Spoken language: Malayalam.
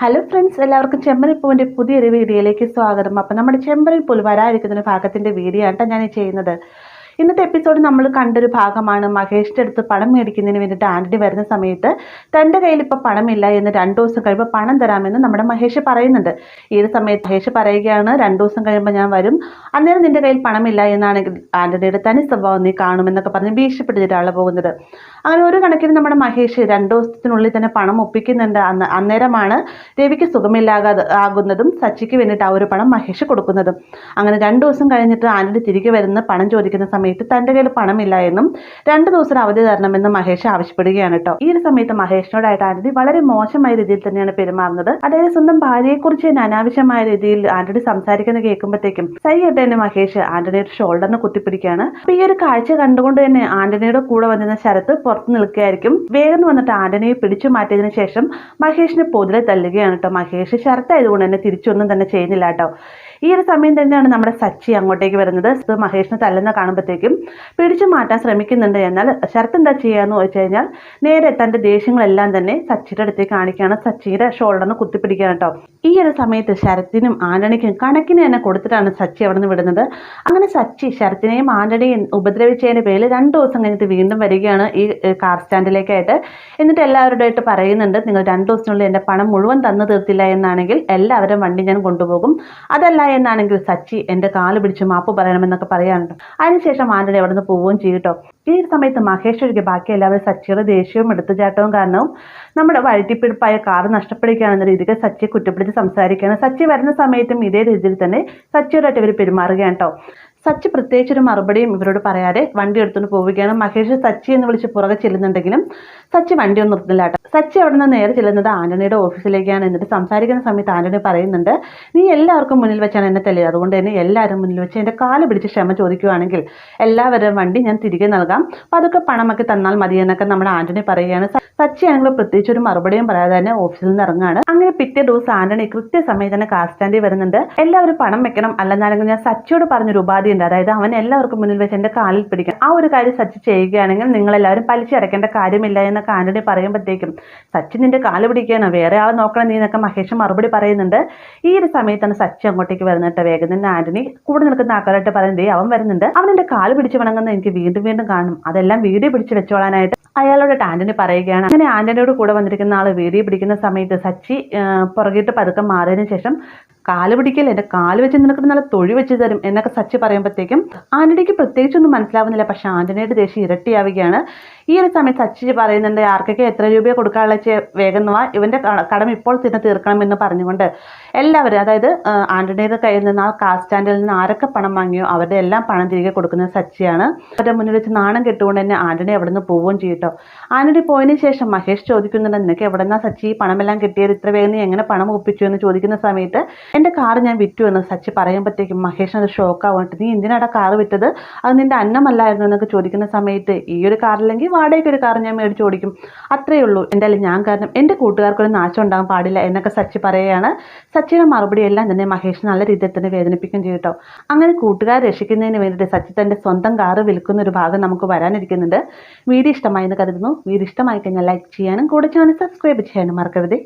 ഹലോ ഫ്രണ്ട്സ്, എല്ലാവർക്കും ചെമ്പരിപ്പൂവിൻ്റെ പുതിയൊരു വീഡിയോയിലേക്ക് സ്വാഗതം. അപ്പം നമ്മുടെ ചെമ്പരിപ്പൂൽ വരാതിരിക്കുന്ന ഭാഗത്തിൻ്റെ വീഡിയോ ആട്ടോ ഞാൻ ചെയ്യുന്നത്. ഇന്നത്തെ എപ്പിസോഡ് നമ്മൾ കണ്ടൊരു ഭാഗമാണ്. മഹേഷിൻ്റെ അടുത്ത് പണം മേടിക്കുന്നതിന് വേണ്ടിയിട്ട് ആൻ്റണി വരുന്ന സമയത്ത് തൻ്റെ കയ്യിൽ ഇപ്പോൾ പണമില്ല എന്ന് 2 ദിവസം കഴിയുമ്പോൾ പണം തരാമെന്ന് നമ്മുടെ മഹേഷ് പറയുന്നുണ്ട്. ഈ ഒരു സമയത്ത് മഹേഷ് പറയുകയാണ്, 2 ദിവസം കഴിയുമ്പോൾ ഞാൻ വരും, അന്നേരം നിൻ്റെ കയ്യിൽ പണമില്ല എന്നാണെങ്കിൽ ആൻ്റണിയുടെ തനി സ്വഭാവം നീ കാണുമെന്നൊക്കെ പറഞ്ഞ് ഭീഷണിപ്പെട്ടിട്ടാണ് പോകുന്നത്. അങ്ങനെ ഒരു കണക്കിന് നമ്മുടെ മഹേഷ് 2 ദിവസത്തിനുള്ളിൽ തന്നെ പണം ഒപ്പിക്കുന്നുണ്ട്. അന്നേരമാണ് രവിക്ക് ആകുന്നതും സച്ചിക്ക് വേണ്ടിയിട്ട് ആ ഒരു പണം മഹേഷ് കൊടുക്കുന്നതും. അങ്ങനെ 2 ദിവസം കഴിഞ്ഞിട്ട് ആൻ്റണി തിരികെ വരുന്ന പണം ചോദിക്കുന്ന സമയത്ത് തൻ്റെ കയ്യിൽ പണമില്ല എന്നും 2 ദിവസം അവധി തരണമെന്നും മഹേഷ് ആവശ്യപ്പെടുകയാണ് കേട്ടോ. ഈ ഒരു സമയത്ത് മഹേഷിനോടായിട്ട് ആൻ്റണി വളരെ മോശമായ രീതിയിൽ തന്നെയാണ് പെരുമാറുന്നത്. അതായത് സ്വന്തം ഭാര്യയെക്കുറിച്ച് തന്നെ അനാവശ്യമായ രീതിയിൽ ആൻ്റണി സംസാരിക്കുന്നത് കേൾക്കുമ്പോഴത്തേക്കും സൈയിട്ട് തന്നെ മഹേഷ് ആൻ്റണിയുടെ ഷോൾഡറിന് കുത്തിപ്പിടിക്കുകയാണ്. അപ്പൊ ഈ ഒരു കാഴ്ച കണ്ടുകൊണ്ട് തന്നെ ആൻ്റണിയുടെ കൂടെ വന്നിരുന്ന ശരത്ത് പുറത്ത് നിൽക്കുകയായിരിക്കും. വേഗം വന്നിട്ട് ആൻ്റണിയെ പിടിച്ചു മാറ്റിയതിനു ശേഷം മഹേഷിനെ പൊതിരെ തല്ലുകയാണ് കേട്ടോ. മഹേഷ് ശരത്തായതുകൊണ്ട് തന്നെ തിരിച്ചൊന്നും തന്നെ ചെയ്യുന്നില്ല കേട്ടോ. ഈ ഒരു സമയം തന്നെയാണ് നമ്മുടെ സച്ചി അങ്ങോട്ടേക്ക് വരുന്നത്. മഹേഷിനെ തല്ലുന്ന കാണുമ്പോഴത്തേക്കും പിടിച്ചു മാറ്റാൻ ശ്രമിക്കുന്നുണ്ട്. എന്നാൽ ശരത്ത് എന്താ ചെയ്യാന്ന് ചോദിച്ചു കഴിഞ്ഞാൽ നേരെ തൻ്റെ ദേഷ്യങ്ങളെല്ലാം തന്നെ സച്ചിയുടെ അടുത്തേക്ക് കാണിക്കുകയാണ്. സച്ചിയുടെ ഷോൾഡറിന് കുത്തിപ്പിടിക്കുകയാണ് കേട്ടോ. ഈ ഒരു സമയത്ത് ശരത്തിനും ആൻ്റണിക്കും കണക്കിന് തന്നെ കൊടുത്തിട്ടാണ് സച്ചി അവിടെ നിന്ന് വിടുന്നത്. അങ്ങനെ സച്ചി ശരത്തിനെയും ആൻ്റണിയും ഉപദ്രവിച്ചതിൻ്റെ പേരിൽ 2 ദിവസം കഴിഞ്ഞിട്ട് വീണ്ടും വരികയാണ് ഈ കാർ സ്റ്റാൻഡിലേക്കായിട്ട്. എന്നിട്ട് എല്ലാവരുമായിട്ട് പറയുന്നുണ്ട്, നിങ്ങൾ 2 ദിവസത്തിനുള്ളിൽ എൻ്റെ പണം മുഴുവൻ തന്നു തീർത്തില്ല എന്നാണെങ്കിൽ എല്ലാവരും വണ്ടി ഞാൻ കൊണ്ടുപോകും, അതല്ല എന്നാണെങ്കിൽ സച്ചി എൻ്റെ കാല് പിടിച്ച് മാപ്പ് പറയണമെന്നൊക്കെ പറയാനുണ്ട്. അതിനുശേഷം ആൻ്റണി അവിടെ നിന്ന് പോവുകയും ചെയ്യും കേട്ടോ. ഈ സമയത്ത് മഹേഷ് ഒഴികെ ബാക്കി എല്ലാവരും സച്ചിയുടെ ദേഷ്യവും എടുത്തുചാട്ടവും കാരണവും നമ്മുടെ വഴിറ്റിപ്പിടിപ്പായ കാർ നഷ്ടപ്പെടുകയാണെന്ന രീതിക്ക് സച്ചിയെ കുറ്റപ്പെടുത്തി സംസാരിക്കുകയാണ്. സച്ചി വരുന്ന സമയത്തും ഇതേ രീതിയിൽ തന്നെ സച്ചിയോടായിട്ട് ഇവർ പെരുമാറുകയാണ് കേട്ടോ. സച്ചി പ്രത്യേകിച്ചൊരു മറുപടിയും ഇവരോട് പറയാതെ വണ്ടി എടുത്തുകൊണ്ട് പോവുകയാണ്. മഹേഷ് സച്ചി എന്ന് വിളിച്ച് പുറകെ ചെല്ലുന്നുണ്ടെങ്കിലും സച്ചി വണ്ടിയൊന്നും നിർത്തുന്നില്ല കേട്ടോ. സച്ചി അവിടെ നിന്ന് നേരെ ചെല്ലുന്നത് ആൻ്റണിയുടെ ഓഫീസിലേക്കാണ്. എന്നിട്ട് സംസാരിക്കുന്ന സമയത്ത് ആൻ്റണി പറയുന്നുണ്ട്, നീ എല്ലാവർക്കും മുന്നിൽ വെച്ചാണ് എന്നെ തല്ലിയത്, അതുകൊണ്ട് തന്നെ എല്ലാവരും മുന്നിൽ വെച്ച് എൻ്റെ കാല് പിടിച്ച് ക്ഷമ ചോദിക്കുകയാണെങ്കിൽ എല്ലാവരും വണ്ടി ഞാൻ തിരികെ നൽകാം, അപ്പോൾ അതൊക്കെ പണമൊക്കെ തന്നാൽ മതി എന്നൊക്കെ നമ്മുടെ ആൻ്റണി പറയുകയാണ്. സച്ചി ആണെങ്കിൽ പ്രത്യേകിച്ച് ഒരു മറുപടിയും പറയാതെ തന്നെ ഓഫീസിൽ നിന്ന് ഇറങ്ങുകയാണ്. അങ്ങനെ പിറ്റേ ദിവസം ആൻ്റണി കൃത്യസമയത്ത് തന്നെ കാർ സ്റ്റാൻഡിൽ വരുന്നുണ്ട്. എല്ലാവരും പണം വെക്കണം, അല്ലെന്നാണെങ്കിൽ ഞാൻ സച്ചിയോട് പറഞ്ഞൊരു ഉപാധി ഉണ്ട്, അതായത് അവൻ എല്ലാവർക്കും മുന്നിൽ വെച്ച് എൻ്റെ കാലിൽ പിടിക്കണം, ആ ഒരു കാര്യം സച്ചി ചെയ്യുകയാണെങ്കിൽ നിങ്ങളെല്ലാവരും പലിശ അടയ്ക്കേണ്ട കാര്യമില്ല എന്നൊക്കെ ആൻ്റണി പറയുമ്പോഴത്തേക്കും സച്ചി നിന്റെ കാല് പിടിക്കുകയാണ്, വേറെ ആൾ നോക്കണം നീ എന്നൊക്കെ മഹേഷ് മറുപടി പറയുന്നുണ്ട്. ഈ ഒരു സമയത്താണ് സച്ചി അങ്ങോട്ടേക്ക് വരുന്നിട്ട് വേഗം തന്നെ ആൻ്റണി കൂടെ നിൽക്കുന്ന ആൾക്കാരായിട്ട് പറയുന്നത്, അവൻ വരുന്നുണ്ട്, അവൻ എൻ്റെ കാല് പിടിച്ച് വണങ്ങുന്ന എനിക്ക് വീണ്ടും വീണ്ടും കാണും, അതെല്ലാം വീഡിയോ പിടിച്ച് വെച്ചോളാനായിട്ട് അയാളോട് ആൻ്റണി പറയുകയാണ്. അങ്ങനെ ആൻ്റണിയോട് കൂടെ വന്നിരിക്കുന്ന ആൾ വീഡിയോ പിടിക്കുന്ന സമയത്ത് സച്ചി പുറകിട്ട് പതുക്കെ മാറിയതിനു ശേഷം കാല് പിടിക്കൽ, എൻ്റെ കാല് വെച്ച് നിനക്ക് നല്ല തൊഴി വെച്ച് തരും എന്നൊക്കെ സച്ചി പറയുമ്പോഴത്തേക്കും ആൻ്റണിക്ക് പ്രത്യേകിച്ചൊന്നും മനസ്സിലാവുന്നില്ല. പക്ഷെ ആൻ്റണിയുടെ ദേഷ്യം ഇരട്ടിയാവുകയാണ്. ഈ ഒരു സമയത്ത് സച്ചി പറയുന്നുണ്ട്, ആർക്കൊക്കെ എത്ര രൂപയെ കൊടുക്കാനുള്ള വേഗം വാ, ഇവൻ്റെ കടം ഇപ്പോൾ തന്നെ തീർക്കണമെന്ന് പറഞ്ഞുകൊണ്ട് എല്ലാവരും, അതായത് ആൻ്റണിയുടെ കയ്യിൽ നിന്ന് ആ കാർ സ്റ്റാൻഡിൽ നിന്ന് ആരൊക്കെ പണം വാങ്ങിയോ അവരുടെ എല്ലാം പണം തിരികെ കൊടുക്കുന്നത് സച്ചിയാണ്. അവരുടെ മുന്നിൽ വെച്ച് നാണം കെട്ടുകൊണ്ട് തന്നെ ആൻ്റണി അവിടെ നിന്ന് പോവുകയും ചെയ്യട്ടോ. ആൻ്റണി പോയതിന് ശേഷം മഹേഷ് ചോദിക്കുന്നുണ്ട്, നിനക്ക് എവിടെ നിന്നാ സച്ചി പണമെല്ലാം കിട്ടിയത്, ഇത്ര വേഗം നീ എങ്ങനെ പണം ഒപ്പിച്ചു എന്ന് ചോദിക്കുന്ന സമയത്ത് എൻ്റെ കാർ ഞാൻ വിറ്റു എന്ന് സച്ചി പറയുമ്പോഴത്തേക്കും മഹേഷിന് അത് ഷോക്കാവായിട്ട്, നീ എന്തിനാണ് കാർ വിറ്റത്, അത് നിൻ്റെ അന്നമല്ലായിരുന്നു എന്നൊക്കെ ചോദിക്കുന്ന സമയത്ത് ഈ ഒരു കാറില്ലെങ്കിൽ വാടകയ്ക്ക് ഒരു കാർ ഞാൻ മേടിച്ച് ഓടിക്കും, അത്രയേ ഉള്ളൂ, എന്തായാലും ഞാൻ കാരണം എൻ്റെ കൂട്ടുകാർക്കൊരു നാശം ഉണ്ടാകാൻ പാടില്ല എന്നൊക്കെ സച്ചി പറയുകയാണ്. സച്ചിയുടെ മറുപടി എല്ലാം തന്നെ മഹേഷ് നല്ല രീതിയിൽ തന്നെ വേദനിപ്പിക്കുകയും ചെയ്യട്ടോ. അങ്ങനെ കൂട്ടുകാർ രക്ഷിക്കുന്നതിന് വേണ്ടിയിട്ട് സച്ചി തൻ്റെ സ്വന്തം കാറ് വിൽക്കുന്ന ഒരു ഭാഗം നമുക്ക് വരാനിരിക്കുന്നുണ്ട്. വീഡിയോ ഇഷ്ടമായി എന്ന് കരുതുന്നു. വീഡിയോ ഇഷ്ടമായി കഴിഞ്ഞാൽ ലൈക്ക് ചെയ്യാനും കൂടെ ചാനൽ സബ്സ്ക്രൈബ് ചെയ്യാനും മറക്കരുത്.